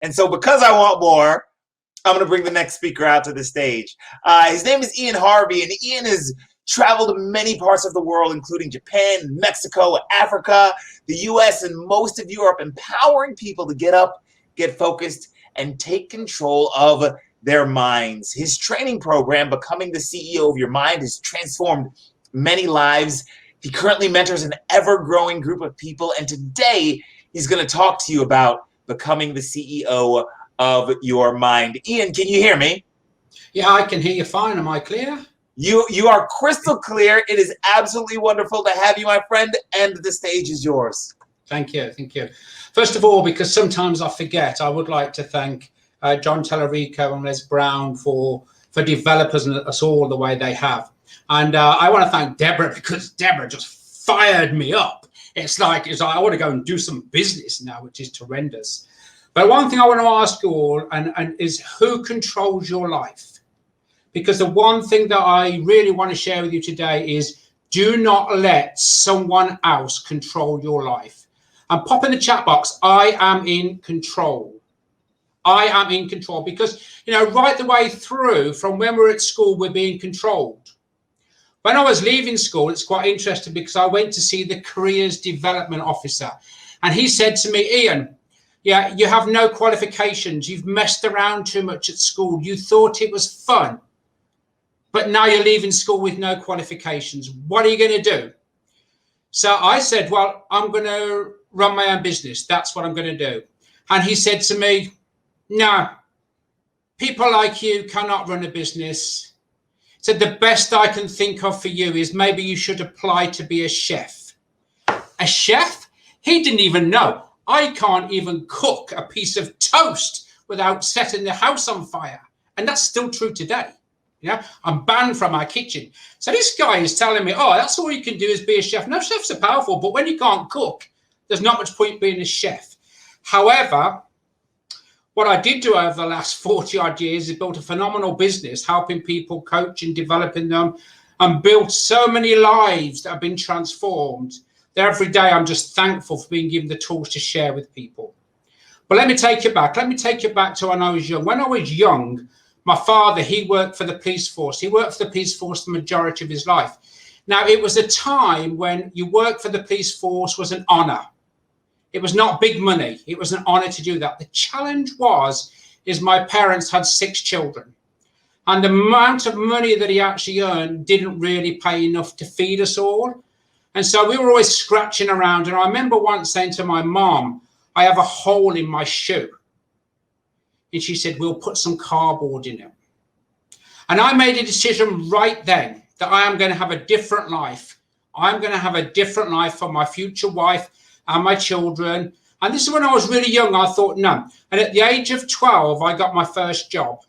And so because I want more, I'm going to bring the next speaker out to the stage. His name is Ian Harvey, and Ian has traveled many parts of the world, including Japan, Mexico, Africa, the US, and most of Europe, empowering people to get up, get focused, and take control of their minds. His training program, Becoming the CEO of Your Mind, has transformed many lives. He currently mentors an ever-growing group of people, and today he's going to talk to you about becoming the CEO of your mind. Ian, can you hear me? Yeah, I can hear you fine. Am I clear? You are crystal clear. It is absolutely wonderful to have you, my friend, and the stage is yours. Thank you. Thank you. First of all, because sometimes I forget, I would like to thank John Tellerico and Les Brown for developing us all the way they have. And I want to thank Deborah, because Deborah just fired me up. It's like I want to go and do some business now, which is horrendous. But one thing I want to ask you all and is, who controls your life? Because the one thing that I really want to share with you today is, do not let someone else control your life. And pop in the chat box, I am in control. I am in control, because, you know, right the way through from when we're at school, we're being controlled. When I was leaving school, it's quite interesting because I went to see the careers development officer, and he said to me, Ian, yeah, you have no qualifications. You've messed around too much at school. You thought it was fun, but now you're leaving school with no qualifications. What are you going to do? So I said, well, I'm going to run my own business. That's what I'm going to do. And he said to me, no, people like you cannot run a business. He said, the best I can think of for you is maybe you should apply to be a chef. A chef? He didn't even know. I can't even cook a piece of toast without setting the house on fire. And that's still true today. Yeah, I'm banned from our kitchen. So this guy is telling me, oh, that's all you can do is be a chef. No, chefs are powerful, but when you can't cook, there's not much point being a chef. However, what I did do over the last 40 odd years is built a phenomenal business, helping people, coaching, developing them, and built so many lives that have been transformed. Every day I'm just thankful for being given the tools to share with people. But let me take you back. Let me take you back to when I was young. When I was young, my father, he worked for the police force. He worked for the police force the majority of his life. Now, it was a time when you work for the police force was an honor. It was not big money. It was an honor to do that. The challenge is my parents had 6 children. And the amount of money that he actually earned didn't really pay enough to feed us all. And so we were always scratching around. And I remember once saying to my mom, I have a hole in my shoe. And she said, we'll put some cardboard in it. And I made a decision right then that I am going to have a different life. I'm going to have a different life for my future wife and my children. And this is when I was really young. I thought, no. And at the age of 12, I got my first job.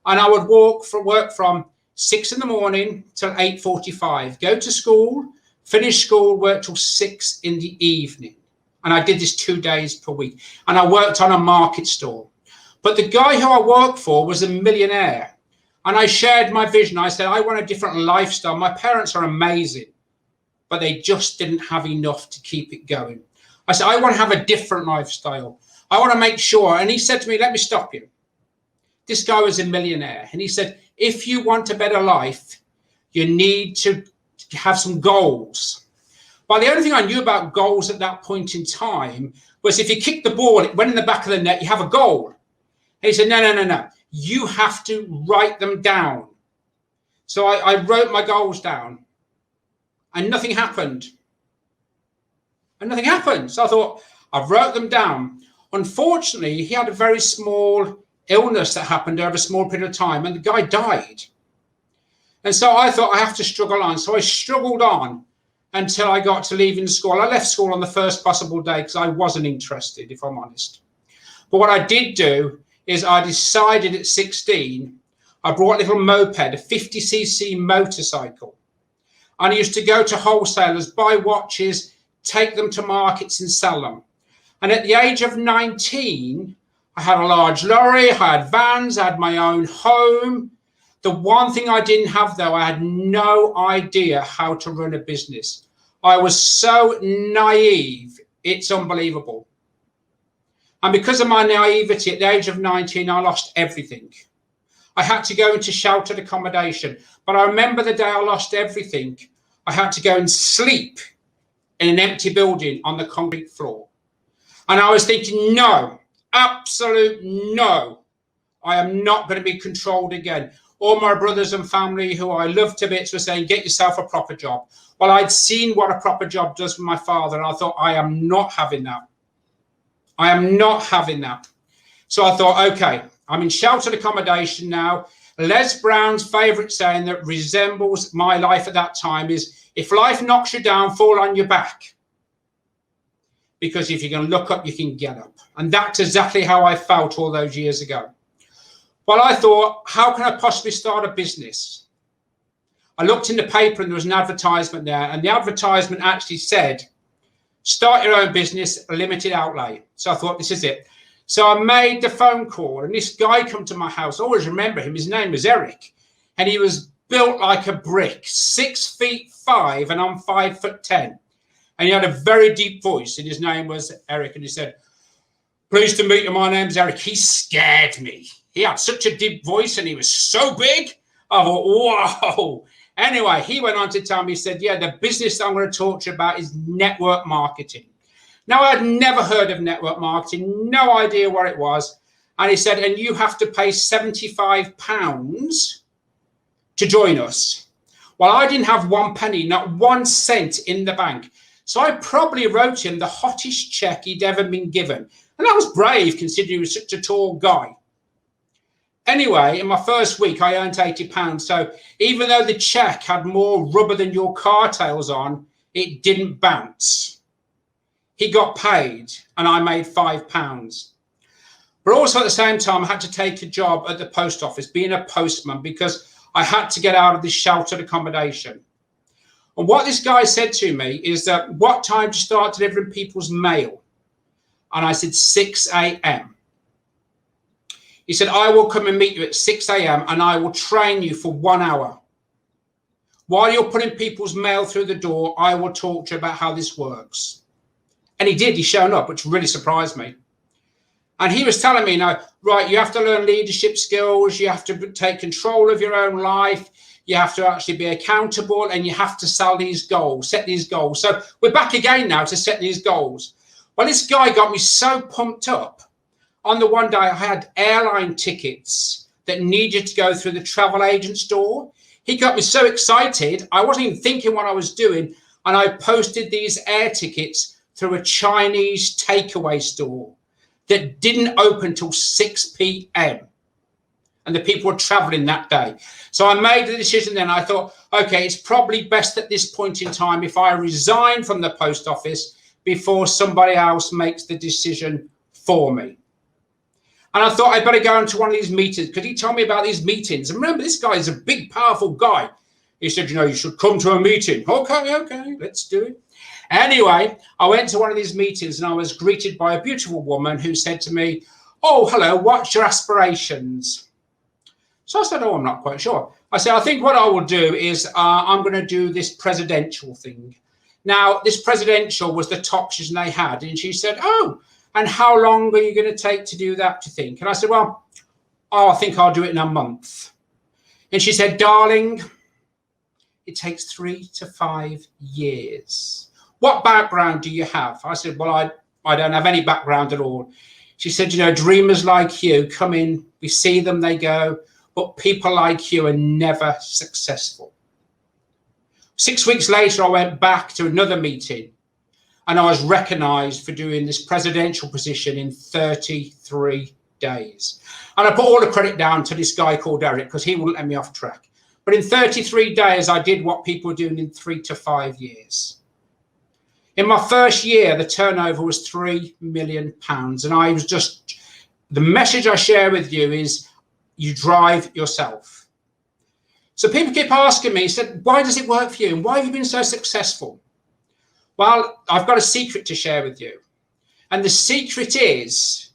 And I would work from 6 in the morning till 8:45, go to school, finish school, work till 6 in the evening. And I did this 2 days per week. And I worked on a market stall. But the guy who I worked for was a millionaire. And I shared my vision. I said, I want a different lifestyle. My parents are amazing, but they just didn't have enough to keep it going. I said, I want to have a different lifestyle. I want to make sure. And he said to me, let me stop you. This guy was a millionaire. And he said, if you want a better life, you need to have some goals. But the only thing I knew about goals at that point in time was if you kick the ball, it went in the back of the net, you have a goal. And he said, no. You have to write them down. So I wrote my goals down and nothing happened. So I thought, I've wrote them down. Unfortunately, he had a very small illness that happened over a small period of time and the guy died. And so I thought I have to struggle on. So I struggled on until I got to leaving school. I left school on the first possible day because I wasn't interested, if I'm honest. But what I did do is I decided at 16, I brought a little moped, a 50cc motorcycle. And I used to go to wholesalers, buy watches, take them to markets and sell them. And at the age of 19, I had a large lorry, I had vans, I had my own home. The one thing I didn't have, though, I had no idea how to run a business. I was so naive, it's unbelievable. And because of my naivety, at the age of 19, I lost everything. I had to go into sheltered accommodation. But I remember the day I lost everything, I had to go and sleep in an empty building on the concrete floor. And I was thinking, no, absolute no, I am not going to be controlled again. All my brothers and family who I love to bits were saying, get yourself a proper job. Well, I'd seen what a proper job does for my father, and I thought, I am not having that. I am not having that. So I thought, okay, I'm in sheltered accommodation now. Les Brown's favourite saying that resembles my life at that time is, if life knocks you down, fall on your back. Because if you can look up, you can get up. And that's exactly how I felt all those years ago. Well, I thought, how can I possibly start a business? I looked in the paper and there was an advertisement there, and the advertisement actually said, start your own business, limited outlay. So I thought, this is it. So I made the phone call, and this guy come to my house. I always remember him. His name was Eric, and he was built like a brick, 6'5", and I'm 5'10". And he had a very deep voice, and his name was Eric. And he said, pleased to meet you, my name's Eric. He scared me. He had such a deep voice, and he was so big. I thought, whoa. Anyway, he went on to tell me, he said, yeah, the business I'm going to talk to you about is network marketing. Now, I'd never heard of network marketing, no idea what it was. And he said, and you have to pay £75 to join us. Well, I didn't have one penny, not 1 cent in the bank. So I probably wrote him the hottest check he'd ever been given. And that was brave, considering he was such a tall guy. Anyway, in my first week, I earned £80. So even though the check had more rubber than your car tails on, it didn't bounce. He got paid, and I made £5. But also at the same time, I had to take a job at the post office, being a postman, because I had to get out of this sheltered accommodation. And what this guy said to me is that, what time to start delivering people's mail? And I said, 6 a.m. He said, I will come and meet you at 6 a.m. and I will train you for 1 hour. While you're putting people's mail through the door, I will talk to you about how this works. And he did. He shown up, which really surprised me. And he was telling me, now, right, you have to learn leadership skills. You have to take control of your own life. You have to actually be accountable, and you have to sell these goals, set these goals. So we're back again now to set these goals. Well, this guy got me so pumped up. On the one day, I had airline tickets that needed to go through the travel agent's door. He got me so excited, I wasn't even thinking what I was doing. And I posted these air tickets through a Chinese takeaway store that didn't open till 6 p.m. And the people were traveling that day. So I made the decision then. I thought, okay, it's probably best at this point in time if I resign from the post office before somebody else makes the decision for me. And I thought I'd better go into one of these meetings, because he told me about these meetings. And remember, this guy is a big, powerful guy. He said, you know, you should come to a meeting. Okay, let's do it. Anyway, I went to one of these meetings and I was greeted by a beautiful woman who said to me, oh, hello, what's your aspirations? So I said, oh, I'm not quite sure. I said, I think what I will do is I'm going to do this presidential thing. Now, this presidential was the top option they had. And she said, oh, and how long are you going to take to do that, do you think? And I said, well, I think I'll do it in a month. And she said, darling, it takes 3 to 5 years. What background do you have? I said, well, I don't have any background at all. She said, you know, dreamers like you come in, we see them, they go, but people like you are never successful. 6 weeks later, I went back to another meeting and I was recognized for doing this presidential position in 33 days. And I put all the credit down to this guy called Eric, because he wouldn't let me off track. But in 33 days, I did what people were doing in 3 to 5 years. In my first year, the turnover was £3 million. And I was just, the message I share with you is you drive yourself. So people keep asking me, said, why does it work for you? And why have you been so successful? Well, I've got a secret to share with you. And the secret is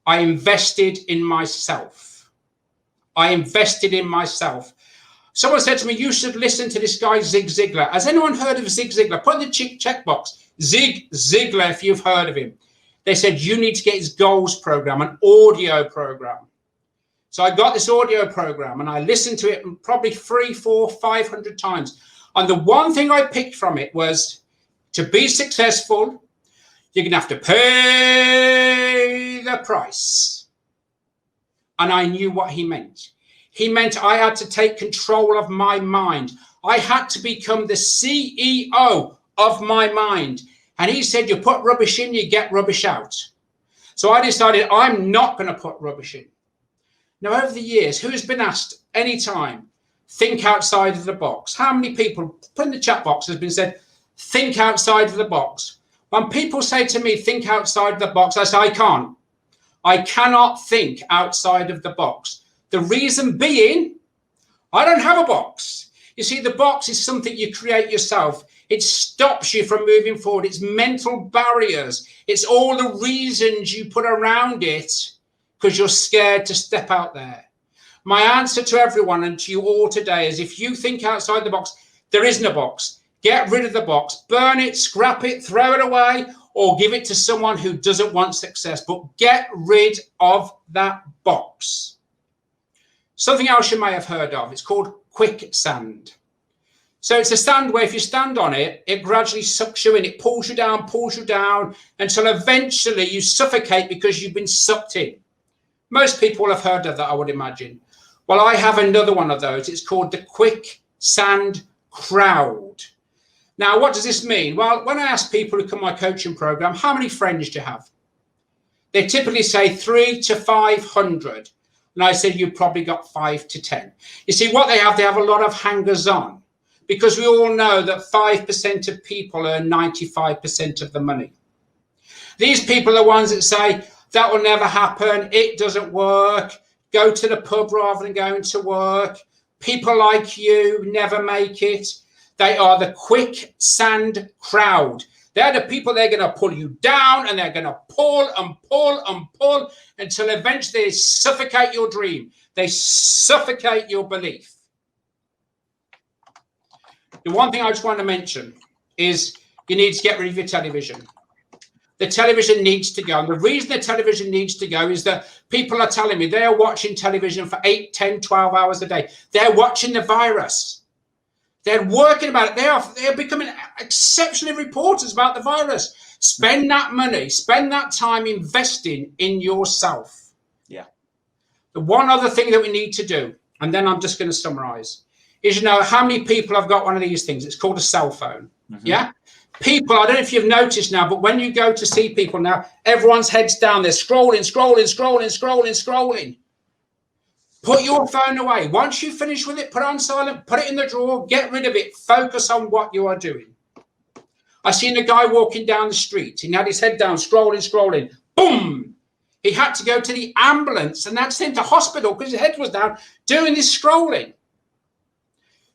I invested in myself. I invested in myself. Someone said to me, you should listen to this guy, Zig Ziglar. Has anyone heard of Zig Ziglar? Put in the checkbox, Zig Ziglar, if you've heard of him. They said, you need to get his goals program, an audio program. So I got this audio program and I listened to it probably 300, 400, 500 times. And the one thing I picked from it was, to be successful, you're going to have to pay the price. And I knew what he meant. He meant I had to take control of my mind. I had to become the CEO of my mind. And he said, you put rubbish in, you get rubbish out. So I decided I'm not going to put rubbish in. Now, over the years, who has been asked any time, think outside of the box? How many people, put in the chat box, has been said, think outside of the box? When people say to me, think outside of the box, I say, I can't. I cannot think outside of the box. The reason being, I don't have a box. You see, the box is something you create yourself. It stops you from moving forward. It's mental barriers. It's all the reasons you put around it because you're scared to step out there. My answer to everyone and to you all today is, if you think outside the box, there isn't a box. Get rid of the box, burn it, scrap it, throw it away, or give it to someone who doesn't want success. But get rid of that box. Something else you may have heard of, it's called quicksand. So it's a sand where if you stand on it, it gradually sucks you in. It pulls you down until eventually you suffocate because you've been sucked in. Most people will have heard of that, I would imagine. Well, I have another one of those. It's called the quicksand crowd. Now, what does this mean? Well, when I ask people who come to my coaching program, how many friends do you have? They typically say 300 to 500. And I said, you've probably got 5 to 10. You see, what they have a lot of hangers-on, because we all know that 5% of people earn 95% of the money. These people are the ones that say, that will never happen, it doesn't work, go to the pub rather than going to work, people like you never make it. They are the quicksand crowd. They're the people that are going to pull you down, and they're going to pull and pull and pull until eventually they suffocate your dream. They suffocate your belief. The one thing I just want to mention is you need to get rid of your television. The television needs to go. And the reason the television needs to go is that people are telling me they are watching television for 8, 10, 12 hours a day. They're watching the virus. They're working about it. They are becoming exceptional reporters about the virus. Spend that money, spend that time investing in yourself. Yeah. The one other thing that we need to do, and then I'm just going to summarize, is, you know, how many people have got one of these things? It's called a cell phone. Mm-hmm. Yeah. People, I don't know if you've noticed now, but when you go to see people now, everyone's heads down. They're scrolling. Put your phone away. Once you finish with it, put it on silent, put it in the drawer, get rid of it. Focus on what you are doing. I seen a guy walking down the street. He had his head down, scrolling. Boom! He had to go to the ambulance, and that's him to hospital because his head was down doing this scrolling.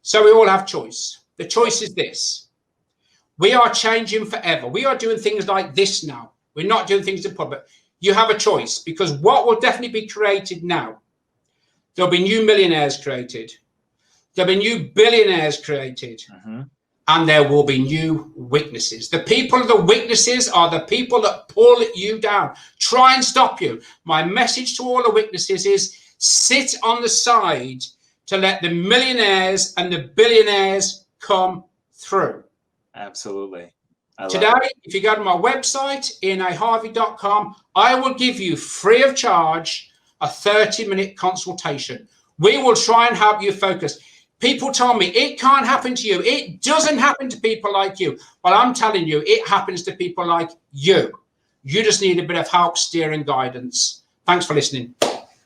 So we all have choice. The choice is this. We are changing forever. We are doing things like this now. We're not doing things in public. You have a choice, because what will definitely be created now, there'll be new millionaires created. There'll be new billionaires created. Mm-hmm. And there will be new weaknesses. The weaknesses are the people that pull you down, try and stop you. My message to all the weaknesses is sit on the side to let the millionaires and the billionaires come through. Absolutely. Today, if you go to my website, ianaharvey.com, I will give you free of charge a 30-minute consultation. We will try and help you focus. People tell me it can't happen to you. It doesn't happen to people like you. Well, I'm telling you, it happens to people like you. You just need a bit of help, steer, and guidance. Thanks for listening.